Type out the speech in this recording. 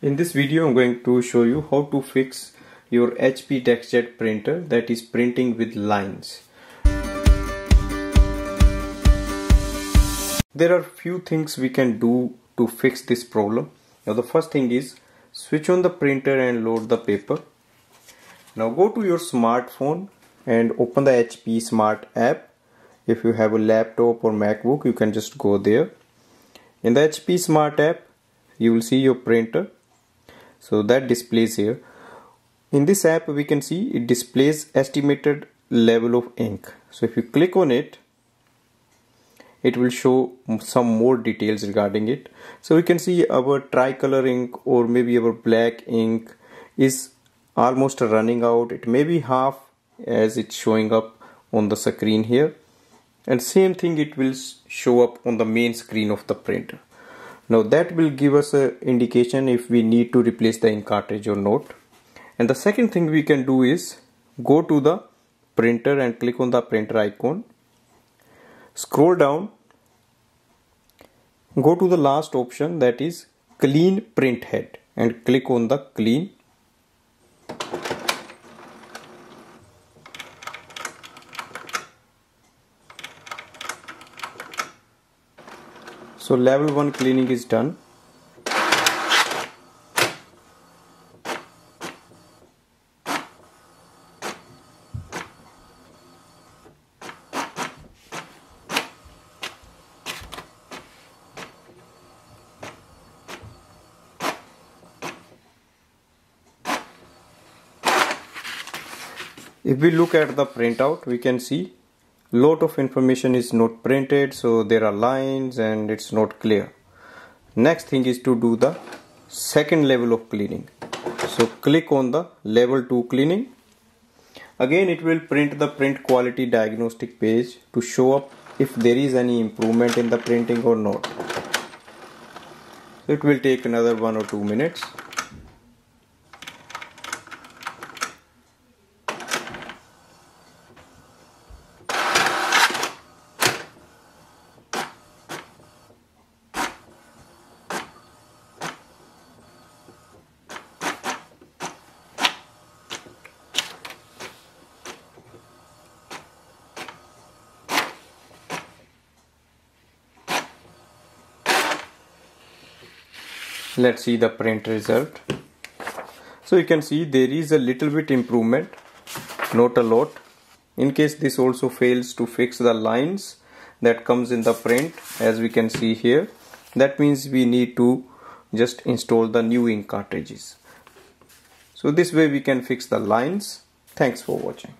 In this video I'm going to show you how to fix your HP Deskjet printer that is printing with lines. There are few things we can do to fix this problem. Now the first thing is switch on the printer and load the paper. Now go to your smartphone and open the HP Smart app. If you have a laptop or MacBook, you can just go there. In the HP Smart app you will see your printer. So that displays here. In this app we can see it displays estimated level of ink. So if you click on it, it will show some more details regarding it. So we can see our tricolor ink or maybe our black ink is almost running out. It may be half as it's showing up on the screen here, and same thing it will show up on the main screen of the printer. Now that will give us an indication if we need to replace the ink cartridge or not. And the second thing we can do is go to the printer and click on the printer icon. Scroll down, go to the last option, that is clean print head, and click on the clean. So level 1 cleaning is done. If we look at the printout, we can see lot of information is not printed, so there are lines and it's not clear. Next thing is to do the second level of cleaning. So click on the level 2 cleaning. Again it will print the print quality diagnostic page to show up if there is any improvement in the printing or not. So it will take another 1 or 2 minutes. Let's see the print result. So you can see there is a little bit improvement, not a lot. In case this also fails to fix the lines that comes in the print, as we can see here, that means we need to just install the new ink cartridges. So this way we can fix the lines. Thanks for watching.